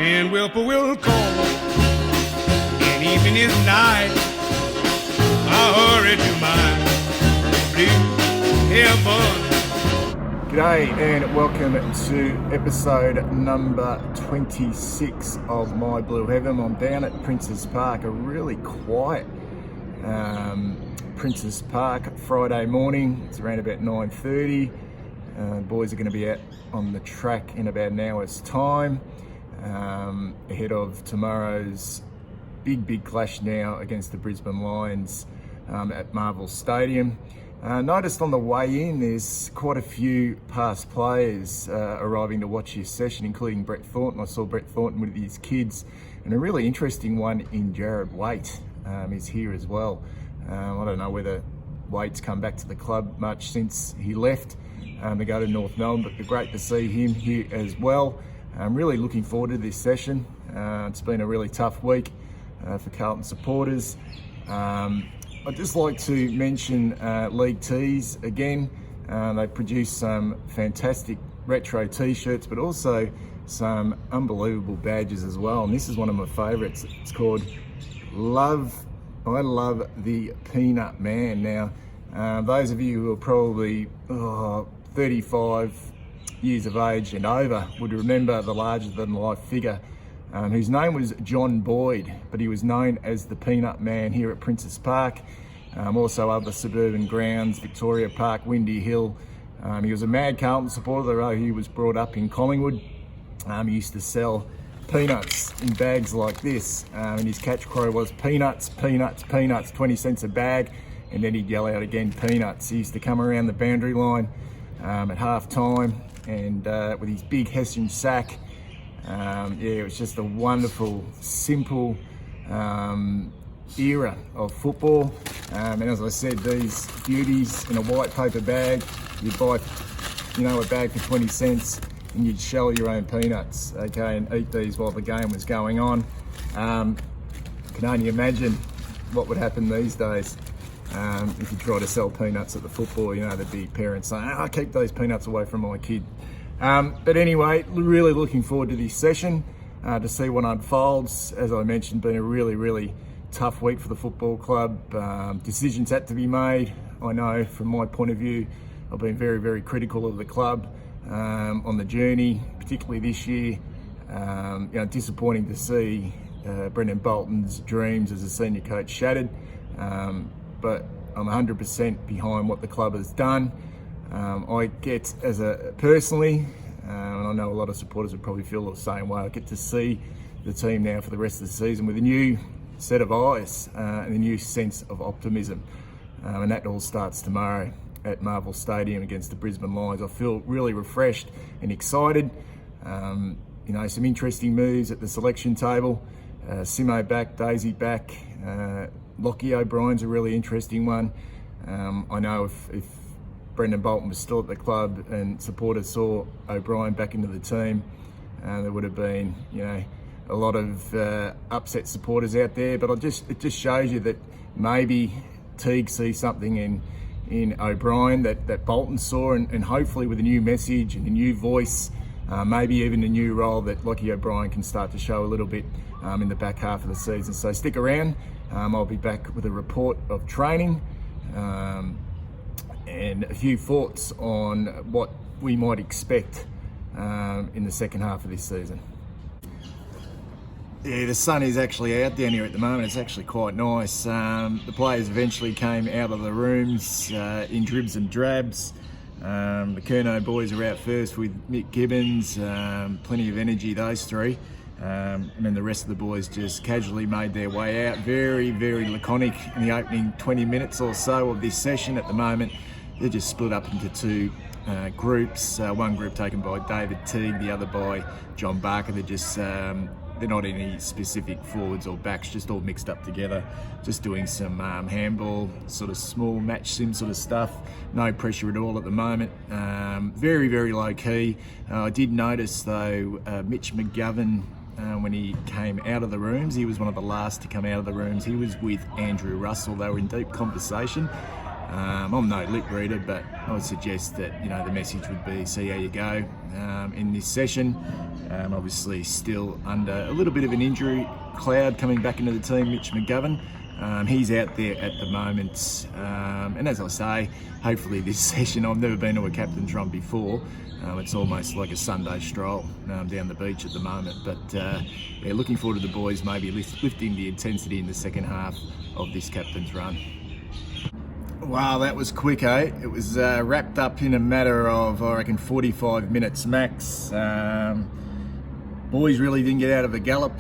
When whippoorwill call, and evening is nigh, I hurry to my blue heaven. G'day and welcome to episode number 26 of My Blue Heaven. I'm down at Princes Park, a really quiet Princes Park Friday morning. It's around about 9:30. Boys are going to be out on the track in about an hour's time, ahead of tomorrow's big clash now against the Brisbane Lions at Marvel Stadium. Noticed on the way in there's quite a few past players arriving to watch this session, including Brett Thornton. I saw Brett Thornton with his kids, and a really interesting one in Jared Waite is here as well. I don't know whether Waite's come back to the club much since he left to go to North Melbourne, but great to see him here as well. I'm really looking forward to this session. It's been a really tough week for Carlton supporters. I'd just like to mention League Tees again. They produced some fantastic retro t-shirts, but also some unbelievable badges as well. And this is one of my favourites. It's called I Love the Peanut Man. Now, those of you who are probably 35 years of age and over would remember the larger-than-life figure whose name was John Boyd, but he was known as the Peanut Man here at Princes Park. Also other suburban grounds, Victoria Park, Windy Hill. He was a mad Carlton supporter, though he was brought up in Collingwood. He used to sell peanuts in bags like this, and his catchcry was peanuts, peanuts, peanuts, 20 cents a bag, and then he'd yell out again, peanuts. He used to come around the boundary line at half time, and with his big Hessian sack. It was just a wonderful, simple era of football. And as I said, these beauties in a white paper bag, you'd buy, a bag for 20 cents, and you'd shell your own peanuts, okay, and eat these while the game was going on. Can only imagine what would happen these days if you try to sell peanuts at the football. There'd be parents saying, "I keep those peanuts away from my kid." But anyway, really looking forward to this session to see what unfolds. As I mentioned, been a really tough week for the football club. Decisions had to be made. I know from my point of view, I've been very critical of the club on the journey, particularly this year. Disappointing to see Brendan Bolton's dreams as a senior coach shattered, but I'm 100% behind what the club has done. I get personally, and I know a lot of supporters would probably feel the same way, I get to see the team now for the rest of the season with a new set of eyes and a new sense of optimism. And that all starts tomorrow at Marvel Stadium against the Brisbane Lions. I feel really refreshed and excited. Some interesting moves at the selection table. Simo back, Daisy back. Lockie O'Brien's a really interesting one. I know if Brendan Bolton was still at the club and supporters saw O'Brien back into the team, there would have been, a lot of upset supporters out there. But it just shows you that maybe Teague sees something in O'Brien that Bolton saw, and hopefully with a new message and a new voice, maybe even a new role, that Lockie O'Brien can start to show a little bit in the back half of the season. So stick around. I'll be back with a report of training and a few thoughts on what we might expect in the second half of this season. Yeah, the sun is actually out down here at the moment. It's actually quite nice. The players eventually came out of the rooms in dribs and drabs. The Curnow boys are out first with Mick Gibbons, plenty of energy, those three. And then the rest of the boys just casually made their way out. Very laconic in the opening 20 minutes or so of this session. At the moment, they're just split up into two groups. One group taken by David Teague, the other by John Barker. They're not any specific forwards or backs, just all mixed up together, just doing some handball, sort of small match sim sort of stuff. No pressure at all at the moment. Very low key. I did notice though, Mitch McGovern, when he came out of the rooms, he was one of the last to come out of the rooms. He was with Andrew Russell. They were in deep conversation. I'm no lip reader, but I would suggest that the message would be see how you go in this session. Obviously, still under a little bit of an injury cloud coming back into the team. Mitch McGovern, he's out there at the moment, and as I say, hopefully this session. I've never been to a captain's run before. It's almost like a Sunday stroll down the beach at the moment. But yeah, looking forward to the boys maybe lifting the intensity in the second half of this captain's run. Wow, that was quick, eh? It was wrapped up in a matter of, I reckon, 45 minutes max. Boys really didn't get out of the gallop.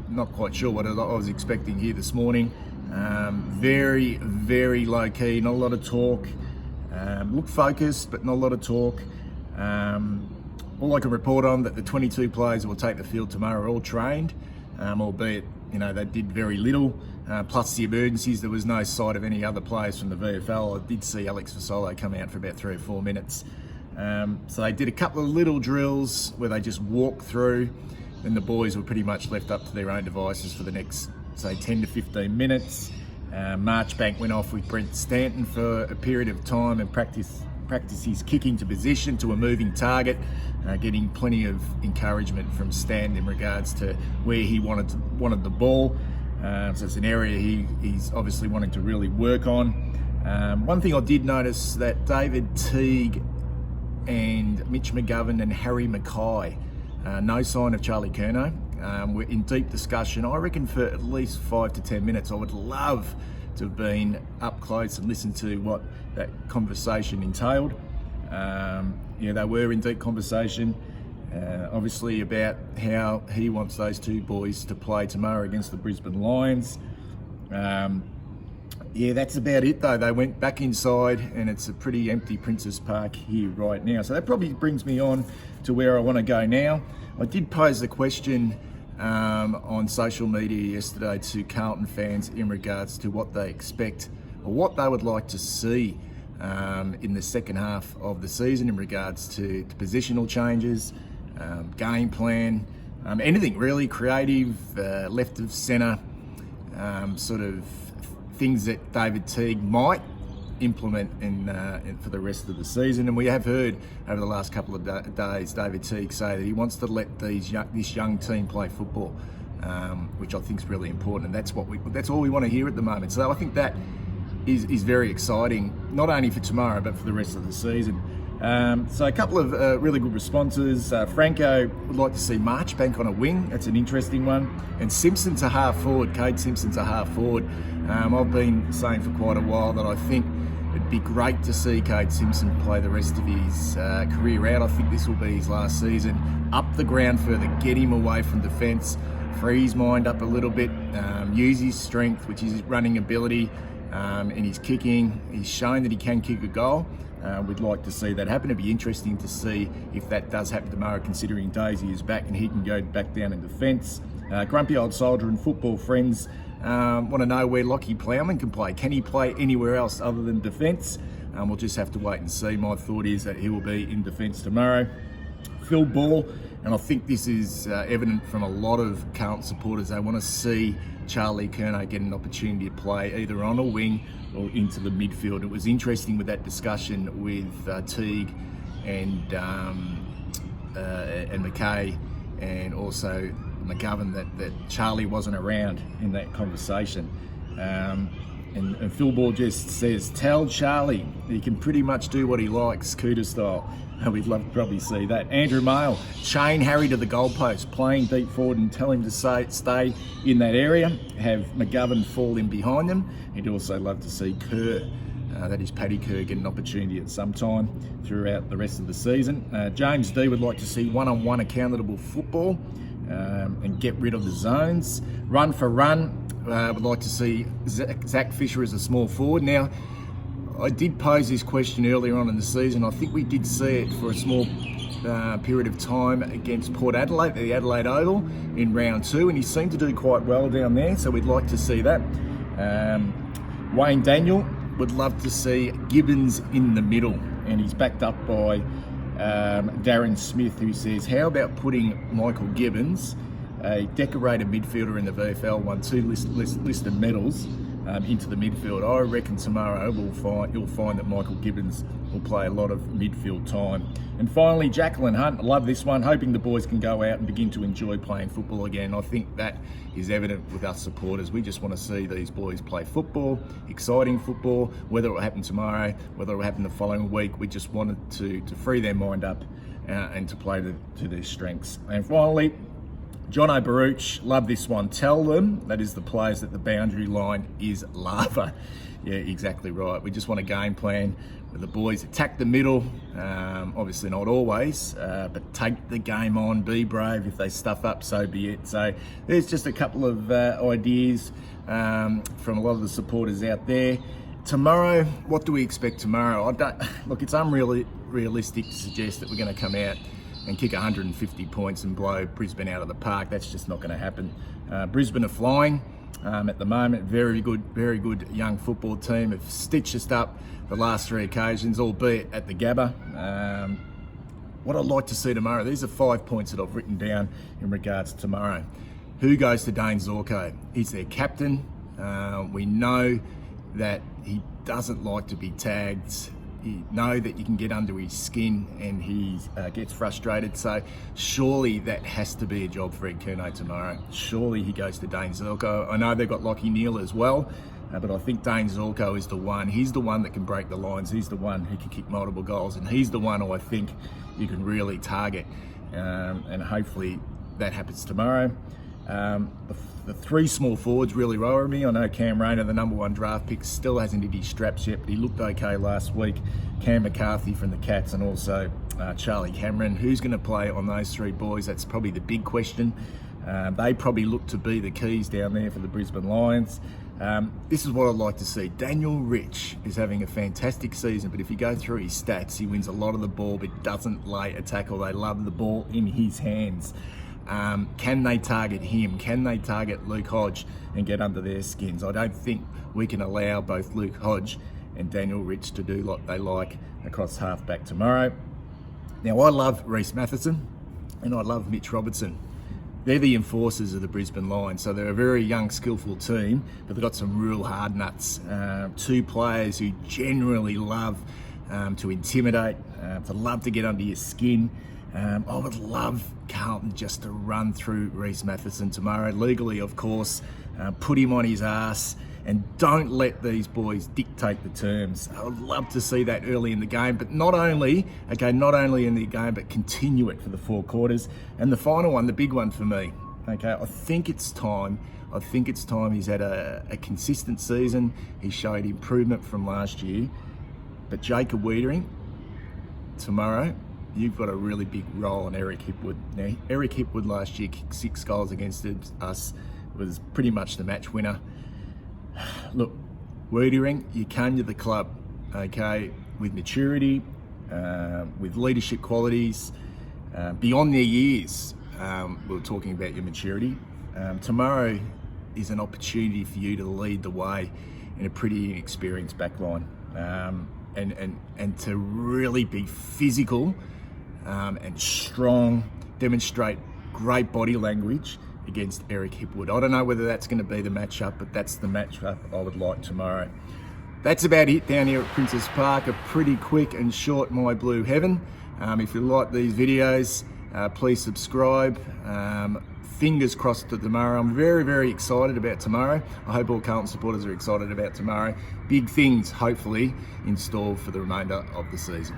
Not quite sure what I was expecting here this morning. Very, very low key, not a lot of talk. Looked focused, but not a lot of talk. All I can report on that the 22 players who will take the field tomorrow are all trained, albeit they did very little. Plus the emergencies, there was no sight of any other players from the VFL. I did see Alex Fasolo come out for about 3 or 4 minutes. So they did a couple of little drills where they just walked through, and the boys were pretty much left up to their own devices for the next, say, 10 to 15 minutes. Marchbank went off with Brent Stanton for a period of time and practice his kicking to position to a moving target, getting plenty of encouragement from Stanton in regards to where he wanted the ball. So it's an area he's obviously wanting to really work on. One thing I did notice that David Teague and Mitch McGovern and Harry Mackay, no sign of Charlie Curnow. We're in deep discussion, I reckon, for at least 5 to 10 minutes. I would love to have been up close and listened to what that conversation entailed. They were in deep conversation, obviously about how he wants those two boys to play tomorrow against the Brisbane Lions. That's about it though. They went back inside and it's a pretty empty Princess Park here right now. So that probably brings me on to where I want to go now. I did pose the question on social media yesterday to Carlton fans in regards to what they expect or what they would like to see in the second half of the season in regards to positional changes, game plan, anything really creative, left of centre, sort of things that David Teague might implement for the rest of the season. And we have heard over the last couple of days David Teague say that he wants to let this young team play football, which I think is really important, and that's all we want to hear at the moment. So I think that is very exciting, not only for tomorrow but for the rest of the season. So a couple of really good responses. Franco would like to see Marchbank on a wing. That's an interesting one. And Simpson's a half forward. Cade Simpson's a half forward. I've been saying for quite a while that I think it'd be great to see Cade Simpson play the rest of his career out. I think this will be his last season. Up the ground further, get him away from defence, free his mind up a little bit, use his strength, which is his running ability, and his kicking. He's shown that he can kick a goal. We'd like to see that happen. It'd be interesting to see if that does happen tomorrow, considering Daisy is back and he can go back down in defence. Grumpy Old Soldier and football friends want to know where Lockie Plowman can play. Can he play anywhere else other than defence? We'll just have to wait and see. My thought is that he will be in defence tomorrow. Phil Ball, and I think this is evident from a lot of Carlton supporters, they want to see Charlie Curnow get an opportunity to play either on a wing or into the midfield. It was interesting with that discussion with Teague and McKay and also McGovern that Charlie wasn't around in that conversation. And Phil Ball just says, tell Charlie he can pretty much do what he likes, Cooter style. We'd love to probably see that. Andrew Mail, chain Harry to the goalpost, playing deep forward and tell him to stay in that area. Have McGovern fall in behind them. He'd also love to see Kerr, that is Paddy Kerr, get an opportunity at some time throughout the rest of the season. James D would like to see one-on-one accountable football and get rid of the zones. Run for run. Would like to see Zach Fisher as a small forward. Now, I did pose this question earlier on in the season. I think we did see it for a small period of time against Port Adelaide, the Adelaide Oval, in round 2, and he seemed to do quite well down there, so we'd like to see that. Wayne Daniel would love to see Gibbons in the middle, and he's backed up by Darren Smith, who says, how about putting Michael Gibbons, a decorated midfielder in the VFL, won 2 listed medals, into the midfield. I reckon tomorrow you'll find that Michael Gibbons will play a lot of midfield time. And finally, Jacqueline Hunt, I love this one, hoping the boys can go out and begin to enjoy playing football again. I think that is evident with us supporters. We just want to see these boys play football, exciting football, whether it will happen tomorrow, whether it will happen the following week. We just wanted to free their mind up and to play to their strengths. And finally, John O'Baruch, love this one. Tell them, that is the players, that the boundary line is lava. Yeah, exactly right. We just want a game plan where the boys attack the middle, obviously not always, but take the game on, be brave. If they stuff up, so be it. So there's just a couple of ideas from a lot of the supporters out there. Tomorrow, what do we expect tomorrow? Look, it's unrealistic to suggest that we're going to come out and kick 150 points and blow Brisbane out of the park. That's just not going to happen. Brisbane are flying at the moment. Very good young football team. Have stitched us up the last 3 occasions, albeit at the Gabba. What I'd like to see tomorrow, these are 5 points that I've written down in regards to tomorrow. Who goes to Dane Zorko? He's their captain. We know that he doesn't like to be tagged. You know that you can get under his skin and he gets frustrated. So surely that has to be a job for Ed Curnow tomorrow. Surely he goes to Dane Zorko. I know they've got Lachie Neale as well, but I think Dane Zorko is the one. He's the one that can break the lines. He's the one who can kick multiple goals, and he's the one who I think you can really target. And hopefully that happens tomorrow. The 3 small forwards really worry me. I know Cam Rayner, the #1 draft pick, still hasn't hit his straps yet, but he looked okay last week. Cam McCarthy from the Cats, and also Charlie Cameron. Who's going to play on those 3 boys? That's probably the big question. They probably look to be the keys down there for the Brisbane Lions. This is what I'd like to see. Daniel Rich is having a fantastic season, but if you go through his stats, he wins a lot of the ball, but doesn't lay a tackle. They love the ball in his hands. Can they target him? Can they target Luke Hodge and get under their skins? I don't think we can allow both Luke Hodge and Daniel Rich to do what they like across halfback tomorrow. Now, I love Reece Matheson and I love Mitch Robertson. They're the enforcers of the Brisbane Lions, so they're a very young, skillful team, but they've got some real hard nuts. 2 players who generally love to intimidate, to love to get under your skin. I would love Carlton just to run through Reece Matheson tomorrow, legally of course, put him on his ass, and don't let these boys dictate the terms. I would love to see that early in the game, but not only in the game, but continue it for the 4 quarters. And the final one, the big one for me, okay, I think it's time. He's had a consistent season. He showed improvement from last year, but Jacob Wiedering, tomorrow, you've got a really big role on Eric Hipwood. Now, Eric Hipwood last year kicked 6 goals against us, was pretty much the match winner. Look, Wiedering, you came to the club, okay, with maturity, with leadership qualities, beyond their years. We were talking about your maturity. Tomorrow is an opportunity for you to lead the way in a pretty inexperienced backline, and to really be physical and strong, demonstrate great body language against Eric Hipwood. I don't know whether that's going to be the matchup, but that's the matchup I would like tomorrow. That's about it down here at Princes Park. A pretty quick and short My Blue Heaven. If you like these videos, please subscribe. Fingers crossed to tomorrow. I'm very excited about tomorrow. I hope all Carlton supporters are excited about tomorrow. Big things, hopefully, in store for the remainder of the season.